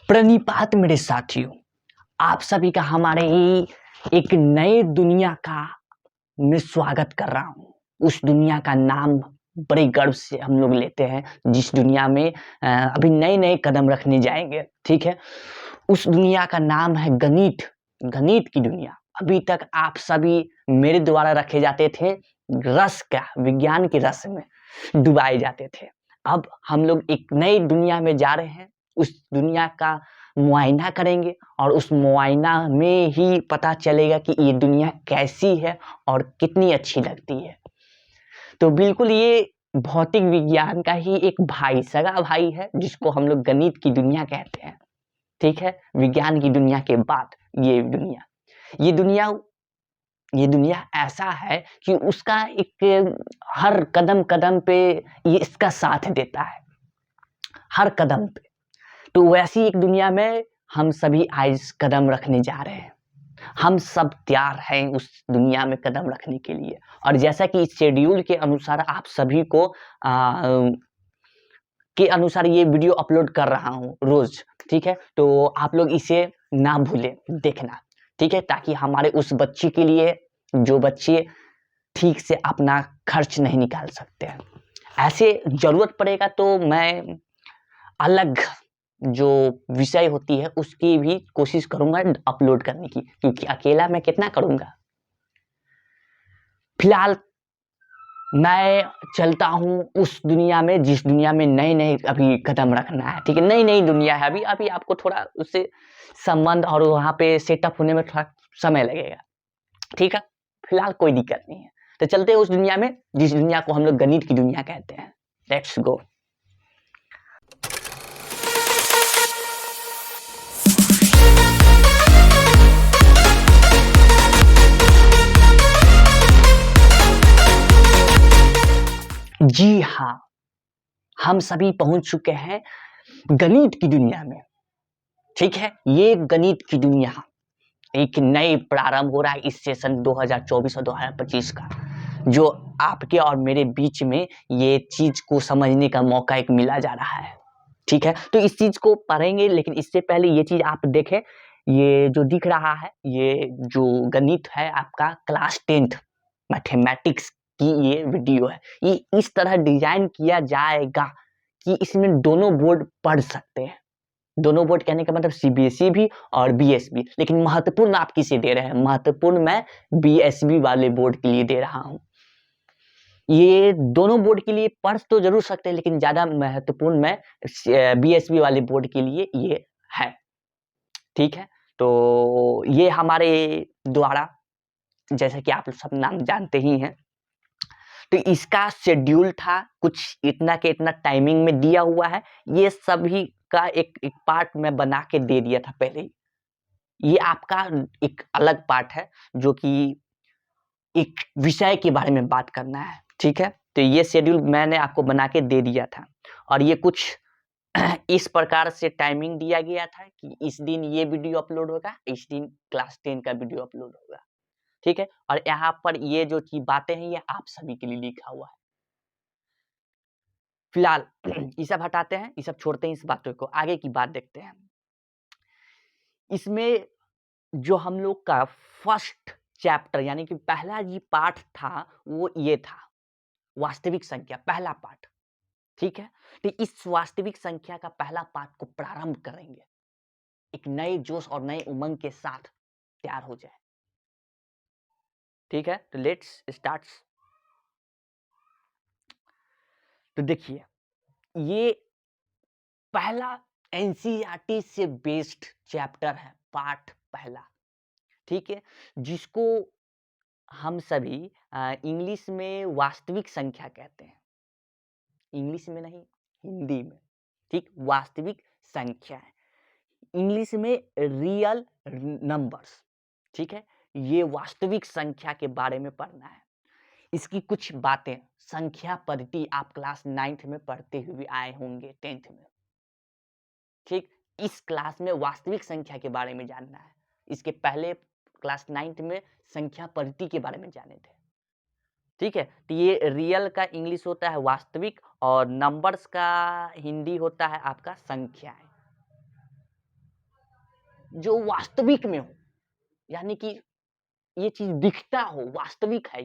प्रणिपात मेरे साथियों, आप सभी का हमारे ही एक नए दुनिया का मैं स्वागत कर रहा हूँ। उस दुनिया का नाम बड़े गर्व से हम लोग लेते हैं, जिस दुनिया में अभी नए-नए कदम रखने जाएँगे, ठीक है? उस दुनिया का नाम है गणित, गणित की दुनिया। अभी तक आप सभी मेरे द्वारा रखे जाते थे विज्ञान के रस में डुबाए जाते थे। अब हम लोग एक नई दुनिया में जा रहे हैं, उस दुनिया का मुआयना करेंगे और उस मुआयना में ही पता चलेगा कि ये दुनिया कैसी है और कितनी अच्छी लगती है। तो बिल्कुल ये भौतिक विज्ञान का ही एक भाई, सगा भाई है, जिसको हम लोग गणित की दुनिया कहते हैं, ठीक है? विज्ञान की दुनिया के बाद ये दुनिया। ये दुनिया ये दुनिया ऐसा है कि उसका एक हर कदम-कदम पे ये इसका साथ देता है, हर कदम पे। तो वैसी एक दुनिया में हम सभी आज कदम रखने जा रहे हैं। हम सब तैयार हैं उस दुनिया में कदम रखने के लिए और जैसा कि इस शेड्यूल के अनुसार आप सभी को के अनुसार ये वीडियो अपलोड कर रहा हूँ रोज, ठीक है? तो आप लोग इसे ना भूलें देखना, ठीक है? ताकि हमारे उस बच्चे के लिए जो बच्चे ठीक से अपना खर्च नहीं निकाल सकते हैं, ऐसे ज़रूरत पड़ेगा तो मैं अलग जो विषय होती है उसकी भी कोशिश करूँगा अपलोड करने की, क्योंकि अकेला मैं कितना करूँगा। फिलहाल मैं चलता हूँ उस दुनिया में जिस दुनिया में नए-नए अभी कदम रखना है, ठीक है? नई-नई दुनिया है अभी आपको थोड़ा उससे संबंध और वहाँ पे सेटअप होने में थोड़ा समय लगेगा, ठीक है? फिलहाल कोई दिक्कत नहीं है। तो चलते हैं उस दुनिया में जिस दुनिया को हम लोग गणित की दुनिया कहते हैं। Let's go. जी हाँ, हम सभी पहुँच चुके हैं गणित की दुनिया में, ठीक है? ये गणित की दुनिया एक नए प्रारंभ हो रहा है इस सेशन 2024 और 2025 का, जो आपके और मेरे बीच में ये चीज़ को समझने का मौका एक मिला जा रहा है, ठीक है? तो इस चीज़ को पढ़ेंगे, लेकिन इससे पहले ये चीज़ आप देखें, ये जो दिख रहा है, ये जो गणित है आपका क्लास 10th मैथमेटिक्स की ये वीडियो है। ये इस तरह डिज़ाइन किया जाएगा कि इसमें दोनों बोर्ड पढ़ सकते हैं। दोनों बोर्ड कहने का मतलब सीबीएसई भी और बीएसबी, लेकिन महत्वपूर्ण आप किसे दे रहे हैं? महत्वपूर्ण मैं बीएसबी वाले बोर्ड के लिए दे रहा हूँ। ये दोनों बोर्ड के लिए पढ़ तो ज़रूर सकते हैं, लेकिन ज़्यादा महत्वपूर्ण मैं बीएसबी वाले बोर्ड के लिए ये है, ठीक है? तो ये हमारे द्वारा, जैसा कि आप सब नाम जानते ही हैं, तो इसका शेड्यूल था कुछ इतना के इतना टाइमिंग में दिया हुआ है। ये सभी का एक पार्ट मैं बना के दे दिया था पहले ही। ये आपका एक अलग पार्ट है जो कि एक विषय के बारे में बात करना है, ठीक है? तो ये शेड्यूल मैंने आपको बना के दे दिया था और ये कुछ इस प्रकार से टाइमिंग दिया गया था कि इस दिन ये वीडियो अपलोड होगा, इस दिन क्लास 10 का वीडियो अपलोड होगा, ठीक है? और यहाँ पर ये जो की बातें हैं ये आप सभी के लिए लिखा हुआ है। फिलहाल ये सब हटाते हैं, ये सब छोड़ते हैं इस बातों को, आगे की बात देखते हैं। इसमें जो हम लोग का फर्स्ट चैप्टर यानी कि पहला जी पार्ट था, वो ये था, वास्तविक संख्या, पहला पार्ट, ठीक है? तो इस वास्तविक संख्या का पहला पार्ट को प्रारंभ करेंगे, एक नए जोश और नए उमंग के साथ तैयार हो जाए, ठीक है? तो लेट्स स्टार्ट्स। तो देखिए, ये पहला एनसीईआरटी से बेस्ड चैप्टर है, पार्ट पहला, ठीक है? जिसको हम सभी इंग्लिश में वास्तविक संख्या कहते हैं। इंग्लिश में नहीं, हिंदी में, ठीक? वास्तविक संख्या है। इंग्लिश में रियल नंबर्स, ठीक है? ये वास्तविक संख्या के बारे में पढ़ना है। इसकी कुछ बातें, संख्या पद्धति आप क्लास 9th में पढ़ते हुए आए होंगे, 10th में, ठीक? इस क्लास में वास्तविक संख्या के बारे में जानना है। इसके पहले क्लास 9th में संख्या पद्धति के बारे में जाने थे, ठीक है? तो ये रियल का इंग्लिश होता है वास्तविक और नंबर्स का हिंदी होता है आपका संख्याएँ, जो वास्तविक में हो, यानी कि ये चीज दिखता हो, वास्तविक है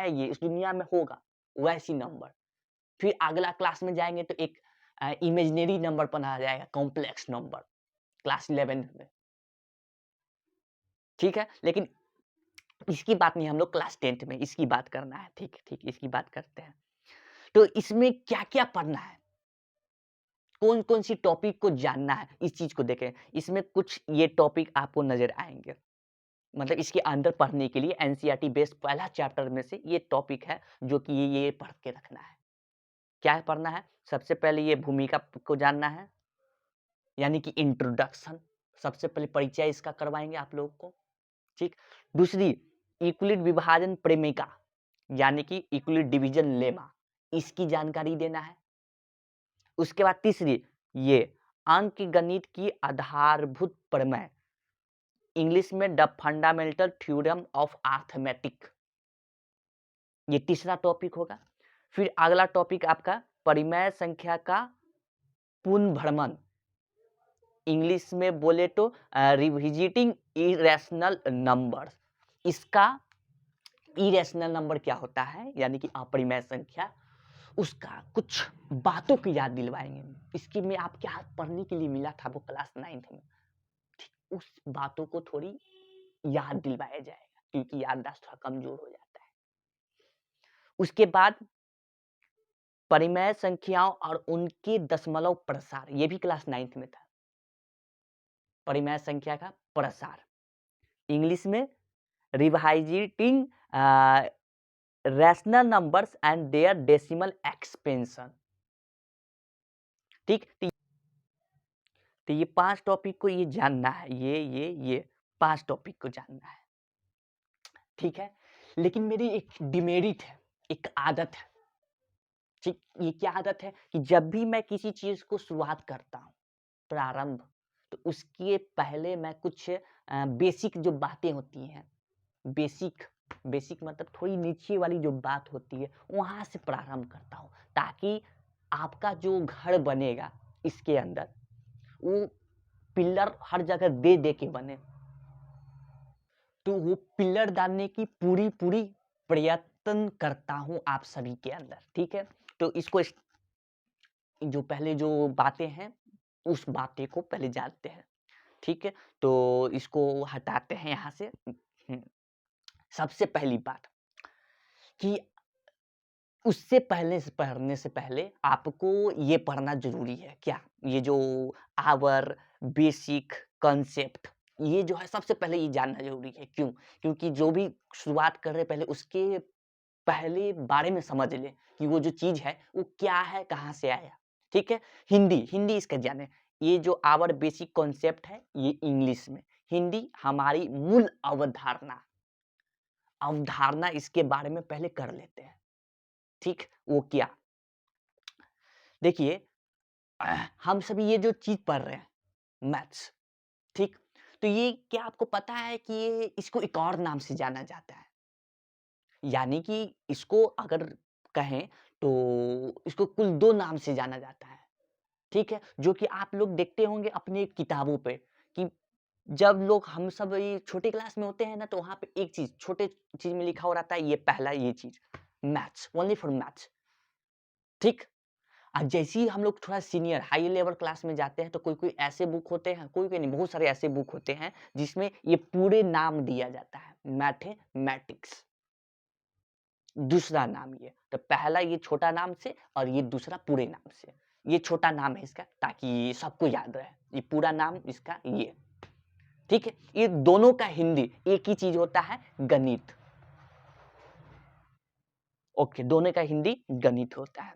ये इस दुनिया में होगा, वैसी नंबर। फिर अगला क्लास में जाएंगे तो एक इमेजिनरी नंबर बनाया जाएगा, कॉम्प्लेक्स नंबर, क्लास 11 में। ठीक है, लेकिन इसकी बात नहीं, हम लोग क्लास 10th में इसकी बात करना है। ठीक ठीक, इसकी बात करते हैं। तो इसमें क्या क्या पढ़ना है, कौन कौन सी टॉपिक को जानना है, इस चीज को देखें। इसमें कुछ ये टॉपिक आपको नजर आएंगे, मतलब इसके अंदर पढ़ने के लिए एनसीईआरटी बेस्ड पहला चैप्टर में से ये टॉपिक है जो कि ये पढ़ के रखना है। क्या पढ़ना है? सबसे पहले ये भूमिका को जानना है, यानी कि इंट्रोडक्शन, सबसे पहले परिचय इसका करवाएंगे आप लोगों को। ठीक। दूसरी, यूक्लिड विभाजन प्रेमिका, यानी कि यूक्लिड डिवीजन लेमा, इसकी जानकारी देना है। उसके बाद तीसरी, ये अंक गणित की आधारभूत प्रमेय, इंग्लिश में the fundamental theorem of arithmetic, ये तीसरा टॉपिक होगा। फिर अगला टॉपिक आपका परिमेय संख्या का पुनर्भ्रमण, इंग्लिश में बोले तो रिविजिटिंग इरेशनल नंबर्स। इसका इरेशनल नंबर क्या होता है, यानी कि अपरिमेय संख्या, उसका कुछ बातों की याद दिलवाएंगे। इसकी में आप क्या पढ़ने के लिए मिला था वो क्लास 9th में, उस बातों को थोड़ी याद दिलवाया जाएगा, क्योंकि याददाश्त थोड़ा कमजोर हो जाता है। उसके बाद परिमेय संख्याओं और उनके दशमलव प्रसार, ये भी क्लास 9th में था। परिमेय संख्या का प्रसार, इंग्लिश में revisiting rational numbers and their decimal expansion. ठीक, तो ये 5 टॉपिक को ये जानना है, ये 5 टॉपिक को जानना है। ठीक है, लेकिन मेरी एक डिमेरिट है, एक आदत है। ठीक, ये क्या आदत है कि जब भी मैं किसी चीज को शुरुआत करता हूँ, प्रारंभ, तो उसके पहले मैं कुछ बेसिक जो बातें होती हैं, बेसिक मतलब थोड़ी नीचे वाली जो बात होती है, वहां से प्रारंभ करता हूँ, ताकि आपका जो घर बनेगा इसके अंदर, वो पिलर हर जगह दे दे के बने, तो वो पिलर डालने की पूरी प्रयत्न करता हूं आप सभी के अंदर। ठीक है, तो इसको जो पहले जो बातें हैं, उस बातें को पहले जानते हैं। ठीक है, तो इसको हटाते हैं यहां से। सबसे पहली बात कि उससे पहले से पढ़ने से पहले आपको ये पढ़ना जरूरी है, क्या, ये जो आवर बेसिक कंसेप्ट, ये जो है सबसे पहले ये जानना जरूरी है। क्यों? क्योंकि जो भी शुरुआत कर रहे पहले उसके पहले बारे में समझ ले कि वो जो चीज है वो क्या है, कहाँ से आया। ठीक है, हिंदी इसका जाने। ये जो आवर बेसिक कॉन्सेप्ट है ये इंग्लिश में, हिंदी हमारी मूल अवधारणा इसके बारे में पहले कर लेते हैं। ठीक, वो क्या, देखिए, हम सभी ये जो चीज पढ़ रहे हैं, मैथ्स, ठीक, तो ये क्या आपको पता है कि ये इसको एक और नाम से जाना जाता है, यानी कि इसको अगर कहें तो इसको कुल 2 नाम से जाना जाता है। ठीक है, जो कि आप लोग देखते होंगे अपनी किताबों पे, कि जब लोग हम सब ये छोटे क्लास में होते हैं ना, तो वहां पे एक चीज छोटे चीज में लिखा हो रहता है, ये पहला ये चीज, मैथ्स, ओनली फॉर मैथ्स। ठीक, जैसे ही हम लोग थोड़ा सीनियर हाई लेवल क्लास में जाते हैं, तो कोई कोई ऐसे बुक होते हैं, कोई कोई नहीं, बहुत सारे ऐसे बुक होते हैं जिसमें ये पूरे नाम दिया जाता है, मैथमेटिक्स, दूसरा नाम ये, तो पहला ये छोटा नाम से और ये दूसरा पूरे नाम से। ये छोटा नाम है इसका, ताकि सबको याद रहे, ये पूरा नाम इसका ये। ठीक है, ये दोनों का हिंदी एक ही चीज होता है, गणित। ओके, दोनों का हिंदी गणित होता है।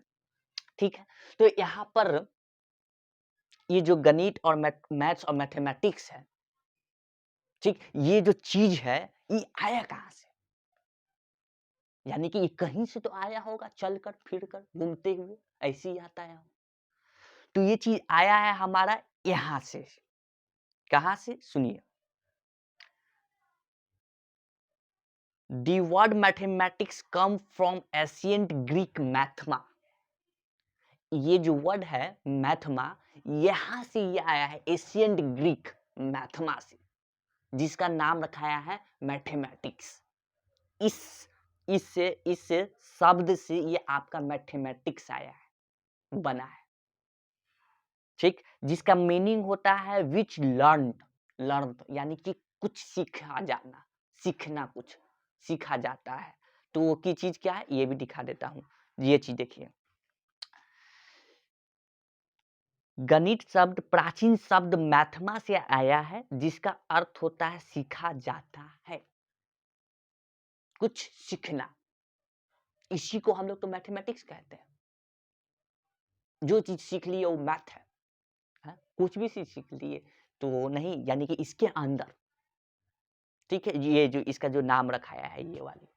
ठीक है, तो यहाँ पर ये जो गणित और मैथ्स और मैथमेटिक्स है, ठीक, ये जो चीज है, ये आया कहां से, यानी कि ये कहीं से तो आया होगा, चलकर फिरकर घूमते हुए ऐसे ही आता है। तो ये चीज आया है हमारा यहां से, कहां से, सुनिए। The word mathematics come from ancient Greek mathema। ये जो वर्ड है मैथमा, यहां से ये आया है, एशियंट ग्रीक, मैथमा से, जिसका नाम रखाया है मैथमेटिक्स। इस शब्द से ये आपका मैथमेटिक्स आया है, बना है, ठीक, जिसका मीनिंग होता है विच लर्न यानी कि कुछ सीखा जाना, सीखना, कुछ सीखा जाता है। तो वो की चीज क्या है ये भी दिखा देता हूं। ये चीज देखिए, गणित शब्द प्राचीन शब्द मैथमा से आया है, जिसका अर्थ होता है सीखा जाता है, कुछ सीखना। इसी को हम लोग तो मैथमेटिक्स कहते हैं। जो चीज सीख ली है वो मैथ है, हाँ? कुछ भी चीज सीख लिए तो वो नहीं, यानी कि इसके अंदर, ठीक है, ये जो इसका जो नाम रखाया है ये वाली,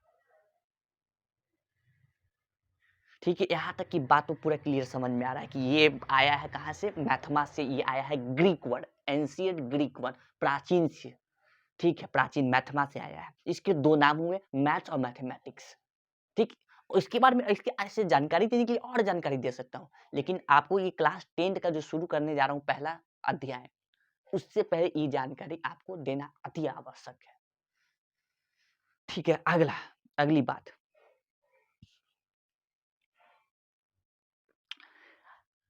ठीक है। यहाँ तक की बात तो पूरा क्लियर समझ में आ रहा है कि ये आया है कहाँ से, मैथमा से। ये आया है Greek word, ancient Greek word, प्राचीन से, ठीक है, प्राचीन मैथमा से आया है। इसके दो नाम हुए, मैथ और मैथमेटिक्स, ठीक। इसके बारे में इसके ऐसे जानकारी देने के लिए और जानकारी दे सकता हूँ, लेकिन आपको ये क्लास 10 का जो शुरू करने जा रहा हूँ पहला अध्याय, उससे पहले ये जानकारी आपको देना अति आवश्यक है, ठीक है। अगली बात,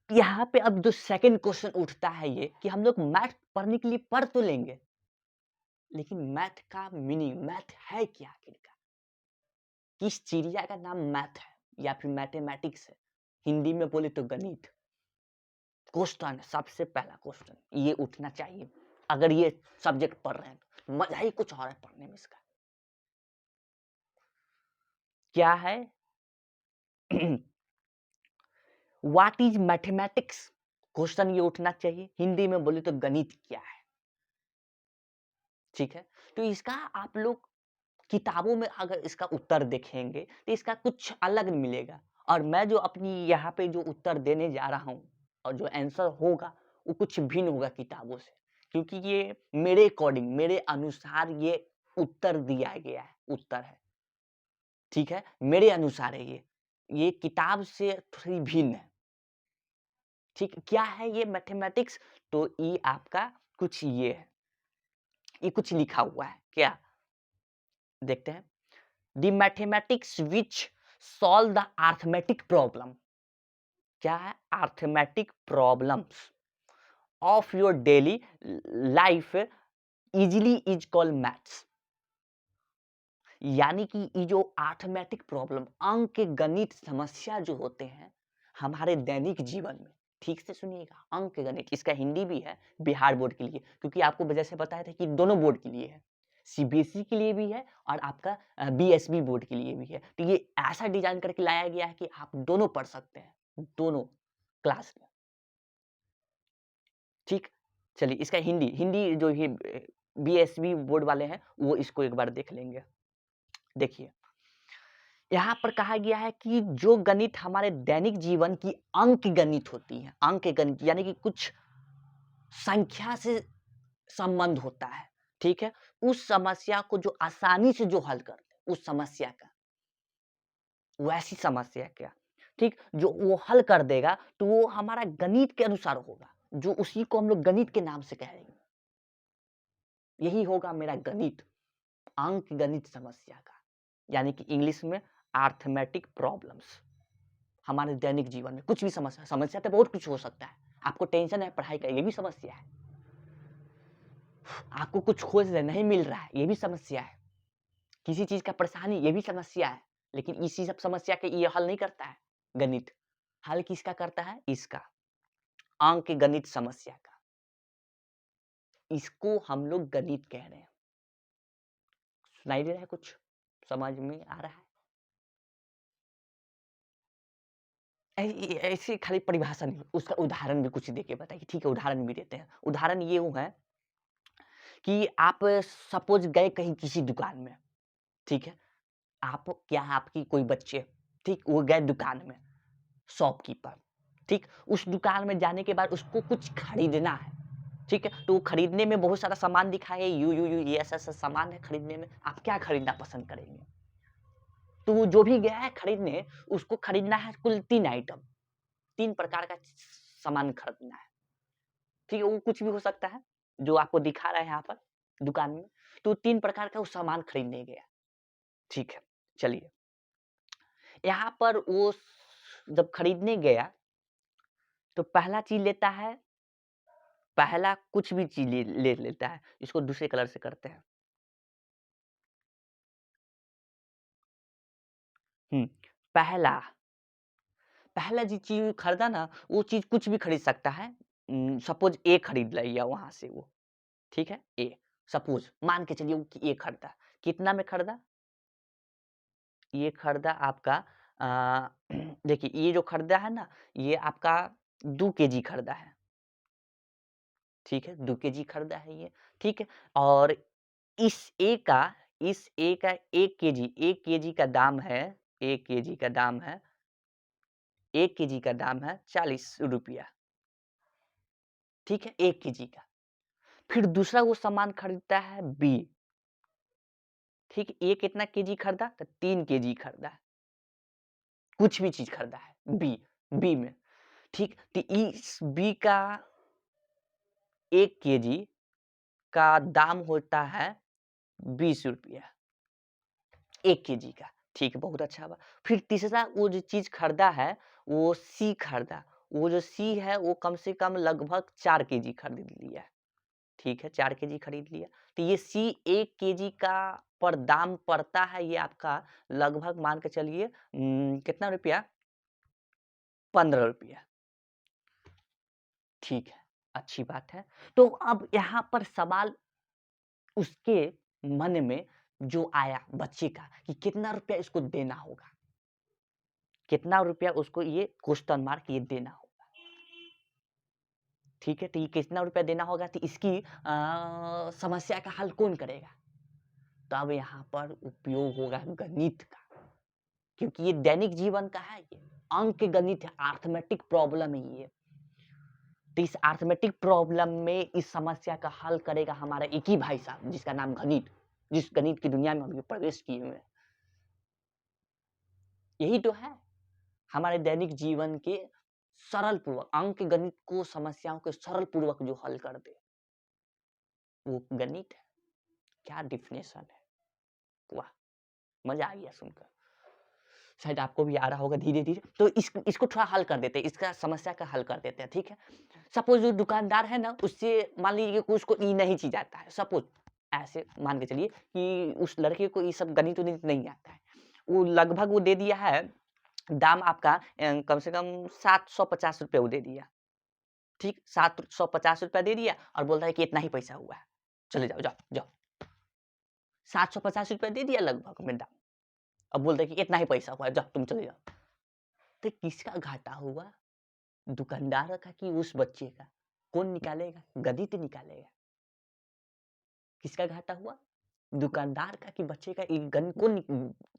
यहाँ पे अब जो सेकंड क्वेश्चन उठता है ये कि हम लोग मैथ पढ़ने के लिए पढ़ तो लेंगे, लेकिन मैथ का मीनिंग, मैथ है क्या आखिरकार? किस चिड़िया का नाम मैथ है या फिर मैथमेटिक्स है? हिंदी में बोले तो गणित। क्वेश्चन, सबसे पहला क्वेश्चन ये उठना चाहिए अगर ये सब्जेक्ट पढ़ रहे हैं तो। मजा ही कुछ और है पढ़ने में इसका। क्या है? What is mathematics? क्वेश्चन ये उठना चाहिए। हिंदी में बोले तो गणित क्या है, ठीक है। तो इसका आप लोग किताबों में अगर इसका उत्तर देखेंगे तो इसका कुछ अलग मिलेगा, और मैं जो अपनी यहाँ पे जो उत्तर देने जा रहा हूँ और जो आंसर होगा वो कुछ भिन्न होगा किताबों से, क्योंकि ये मेरे अकॉर्डिंग, मेरे अनुसार ये उत्तर दिया गया है, उत्तर है, ठीक है, मेरे अनुसार है ये किताब से थोड़ी भिन्न है, ठीक। क्या है ये मैथमेटिक्स? तो ये आपका कुछ ये है, ये कुछ लिखा हुआ है, क्या देखते हैं। The mathematics which solve the arithmetic problem, क्या है? Arithmetic problems of your daily life easily is called maths। यानी कि ये जो आर्थमेटिक प्रॉब्लम, अंक गणित समस्या जो होते हैं हमारे दैनिक जीवन में, ठीक से सुनिएगा, अंक गणित, इसका हिंदी भी है बिहार बोर्ड के लिए, क्योंकि आपको जैसे बताया था कि दोनों बोर्ड के लिए है, सीबीएसई के लिए भी है और आपका बीएसबी बोर्ड के लिए भी है। तो ये ऐसा डिजाइन करके लाया गया है कि आप दोनों पढ़ सकते हैं, दोनों क्लास में, ठीक। चलिए इसका हिंदी, जो ये बीएसबी बोर्ड वाले हैं वो इसको एक बार देख लेंगे। देखिए यहाँ पर कहा गया है कि जो गणित हमारे दैनिक जीवन की अंक गणित होती है, अंक गणित यानी कि कुछ संख्या से संबंध होता है, ठीक है, उस समस्या को जो आसानी से जो हल करते हैं, उस समस्या का, वैसी समस्या क्या, ठीक, जो वो हल कर देगा तो वो हमारा गणित के अनुसार होगा, जो उसी को हम लोग गणित के नाम से कहेंगे। यही होगा मेरा गणित, अंक गणित समस्या का, यानी कि इंग्लिश में अरिथमेटिक प्रॉब्लम्स। हमारे दैनिक जीवन में कुछ भी समस्या, समस्या तो बहुत कुछ हो सकता है, आपको टेंशन है पढ़ाई का, ये भी समस्या है, आपको कुछ खोज है नहीं मिल रहा है, ये भी समस्या है, किसी चीज का परेशानी, ये भी समस्या है, लेकिन इसी सब समस्या के ये हल नहीं करता है गणित। हल किसका करता है? इसका, अंक गणित समस्या का, इसको हम लोग गणित कह रहे हैं। सुनाई दे रहा है? कुछ समझ में आ रहा है? ऐसी खाली परिभाषा नहीं, उसका उदाहरण भी कुछ देके बताइए, ठीक है, उदाहरण भी देते हैं। उदाहरण ये है कि आप सपोज गए कहीं किसी दुकान में, ठीक है, आप क्या आपकी कोई बच्चे, ठीक, वो गए दुकान में, शॉपकीपर, ठीक, उस दुकान में जाने के बाद उसको कुछ खरीदना है, ठीक है, तो खरीदने में बहुत सारा सामान दिखा है, ये ऐसा सामान है खरीदने में, आप क्या खरीदना पसंद करेंगे? तो वो जो भी गया है खरीदने, उसको खरीदना है कुल 3 आइटम, 3 प्रकार का सामान खरीदना है, ठीक है, वो कुछ भी हो सकता है, जो आपको दिखा रहा है यहाँ पर दुकान में, तो 3 प्रकार का वो सामान खरीदने गया। ठीक है, चलिए। यहाँ पर वो जब खरीदने गया, तो पहला चीज़ लेता है, पहला कुछ भी चीज़ ले लेता है। इसको दूसरे कलर से करते हैं। हुँ, पहला पहला जो चीज़ खरीदा ना, वो चीज़ कुछ भी खरीद सकता है। सपोज़ ए खरीद लिया वहाँ से वो, ठीक है? ए, सपोज़ मान के चलिए वो कि ए खरीदा। कितना में खरीदा? ये खरीदा आपका देखिए ये जो खरीदा है ना, ये आपका 2 केजी खरीदा है, ठीक है? 2 केजी खरीदा है ये, ठीक है? और इस ए का इस ए का 1 केजी 1 केजी का दाम है 1 केजी का दाम है 1 केजी का दाम है ₹40, ठीक है? 1 केजी का। फिर दूसरा वो सामान खरीदता है बी, ठीक है? ए कितना केजी खरीदा? तो 3 केजी खरीदा है। कुछ भी चीज़ खरीदा है बी में, ठीक? तो इस बी का 1 केजी का दाम होता है ₹20, 1 केजी का, ठीक है? बहुत अच्छा बा। फिर तीसरा वो जो चीज़ खरीदा है, वो सी खरीदा। वो जो सी है, वो कम से कम लगभग 4 केजी खरीद लिया, ठीक है? 4 केजी खरीद लिया। तो ये सी 1 केजी का पर दाम पड़ता है ये आपका लगभग मान के चलिए कितना रुपया? ₹15, ठीक है, अच्छी बात है। तो अब यहाँ पर सवाल उसके मन में जो आया बच्चे का कि कितना रुपया इसको देना होगा? कितना रुपया उसको ये क्वेश्चन मार्क ये देना होगा, ठीक है? तो ये कितना रुपया देना होगा तो इसकी समस्या का हल कौन करेगा? तो अब यहाँ पर उपयोग होगा गणित का, क्योंकि ये दैनिक जीवन का है ये, अंक गणित है, अरिथमेटिक प्रॉब्लम है ये। तो इस अरिथमेटिक प्रॉब्लम में इस समस्या का हल करेगा हमारा एक ही भाई साहब जिसका नाम गणित, जिस गणित की दुनिया में हम प्रवेश किए हुए हैं। यही तो है हमारे दैनिक जीवन के सरल पूर्वक अंक गणित को समस्याओं के सरल पूर्वक जो हल कर दे वो गणित है। क्या डिफिनेशन है, वाह, मजा आ गया सुनकर। शायद आपको भी आ रहा होगा धीरे धीरे। तो इसको थोड़ा हल कर देते हैं, इसका समस्या का हल कर देते हैं, ठीक है? सपोज जो दुकानदार है ना, उससे मान लीजिए कि उसको ई नहीं चीज आता है, सपोज ऐसे मान के चलिए कि उस लड़के को ये सब गणित उनित नहीं आता है। वो लगभग वो दे दिया है दाम आपका कम से कम ₹750 वो दे दिया, ठीक? ₹750 दे दिया और बोल रहा है कि इतना ही पैसा हुआ है, चले जाओ, जाओ, जाओ। ₹750 दे दिया लगभग में दाम। अब बोल रहे कि इतना ही पैसा हुआ है, जाओ तुम चले जाओ। तो किसका घाटा हुआ? दुकानदार का कि उस बच्चे का? कौन निकालेगा? गणित निकालेगा। किसका घाटा हुआ? दुकानदार का कि बच्चे का? ये कौन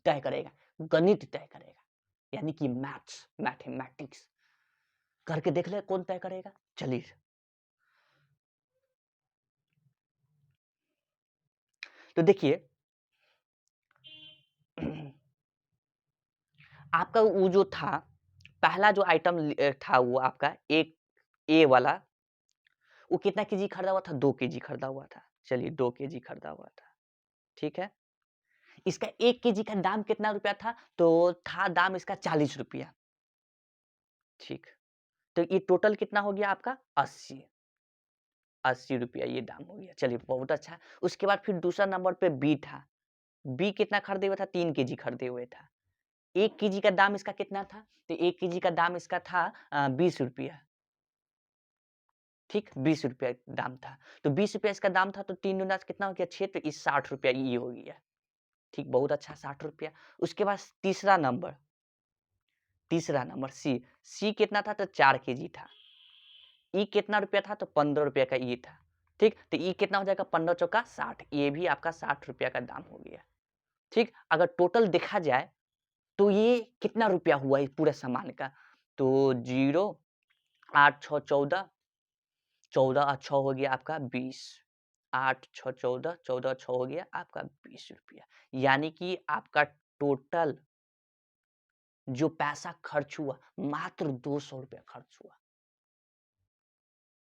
तय करेगा? गणित तय करेगा, यानी कि मैथ्स, मैथमेटिक्स। करके देख ले कौन तय करेगा? चलिए। तो देखिए आपका वो जो था पहला जो आइटम था वो आपका एक ए वाला, वो कितना केजी खरीदा हुआ था? 2 केजी खरीदा हुआ था। चलिए 2 केजी खरीदा हुआ था, ठीक है? इसका 1 केजी का दाम कितना रुपया था? तो था दाम इसका ₹40, ठीक। तो ये टोटल कितना हो गया आपका? 80, ₹80 ये दाम हो गया। चलिए बहुत अच्छा। उसके बाद फिर दूसरा नंबर पे बी था। बी कितना खरीदे हुए था? 3 केजी खरीदे हुए था। 1 केजी का दाम इसका कितना था? तो 1 केजी का दाम इसका था ₹20, ठीक? ₹20 दाम था। तो ₹20 इसका दाम था तो 3 दूना कितना हो गया? 6, तो ये ₹60 ये हो गया। ठीक, बहुत अच्छा ₹60। उसके बाद तीसरा नंबर सी। सी कितना था? तो 4 केजी था। ई कितना रुपया था? तो ₹15 का ई था। ठीक, तो ई कितना हो जाएगा? 15 चौका 60, ये भी आपका ₹60 का दाम हो गया। ठीक, अगर टोटल देखा जाए तो ये कितना रुपया हुआ इस पूरे सामान का? तो 0, 8 6 14, 14 और 6 हो गया आपका 20, 8 6 14, 14 6 हो गया आपका ₹20। यानी कि आपका टोटल जो पैसा खर्च हुआ मात्र ₹200 खर्च हुआ।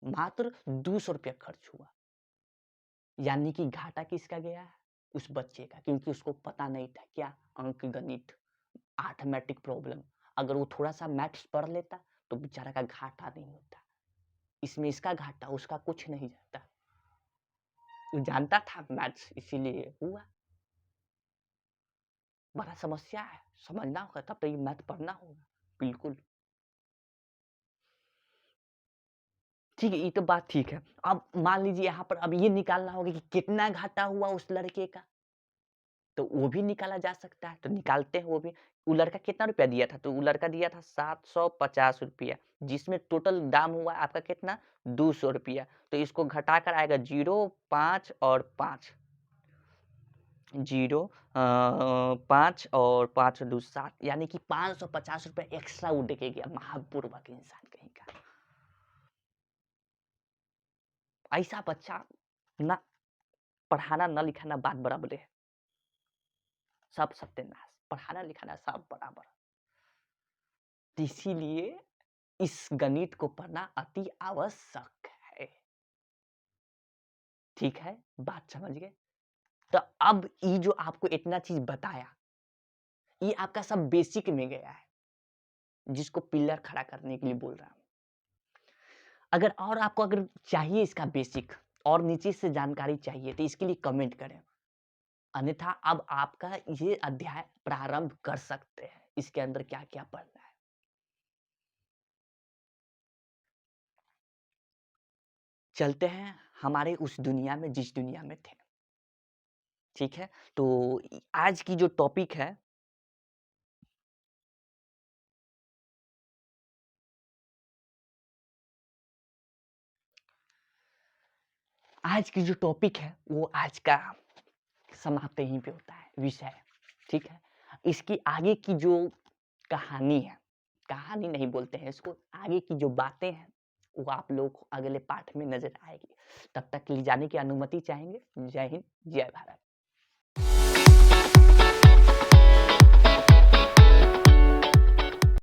मात्र ₹200 खर्च हुआ। यानी कि घाटा किसका गया है? उस बच्चे का, क्योंकि उसको पता नहीं था क्या अंक गणित, आर्थमेटिक प्रॉब्लम। अगर वो थोड़ा सा मैथ्स पढ़ लेता तो बेचारा का घाटा नहीं होता। इसमें इसका घाटा, उसका कुछ नहीं जाता। वो जानता था मैथ्स, इसीलिए हुआ। बड़ा समस्या है, समझना होगा, तब तो ये मैथ पढ़ना होगा। बिल्कुल ठीक है, ये तो बात ठीक है। अब मान लीजिए यहाँ पर अब ये निकालना होगा कि कितना घाटा हुआ उस लड़के का, तो वो भी निकाला जा सकता है। तो निकालते हैं वो भी। वो लड़का कितना रुपया दिया था? तो वो लड़का दिया था 750 रुपया, जिसमें टोटल दाम हुआ आपका कितना? 200 रुपया। तो इसको घटाकर आएगा 0, 5 और 5। 0, 5 और 5 2 7, यानी कि 550 रुपया एक्स्ट्रा वो देके गया, महापूर्वक इंसान कहीं का। ऐसा बच्चा ना पढ़ाना ना लिखाना बात बराबर है। सब सत्यानाश, पढ़ाना लिखाना सब बराबर। तो इसीलिए इस गणित को पढ़ना अति आवश्यक है। ठीक है, बात समझ गए? तो अब ये जो आपको इतना चीज बताया, ये आपका सब बेसिक में गया है, जिसको पिलर खड़ा करने के लिए बोल रहा हूं। अगर और आपको अगर चाहिए इसका बेसिक और नीचे से जानकारी चाहिए तो इसके लिए कमेंट करें, अन्यथा अब आपका ये अध्याय प्रारंभ कर सकते हैं। इसके अंदर क्या क्या पढ़ना है। चलते हैं हमारे उस दुनिया में जिस दुनिया में थे। ठीक है, तो आज की जो टॉपिक है, आज की जो टॉपिक है वो आज का समाप्त यहीं पे होता है विषय। ठीक है, इसकी आगे की जो कहानी है, कहानी नहीं बोलते हैं इसको, आगे की जो बातें हैं वो आप लोग को अगले पाठ में नजर आएगी। तब तक के लिए जाने की अनुमति चाहेंगे। जय हिंद, जय भारत।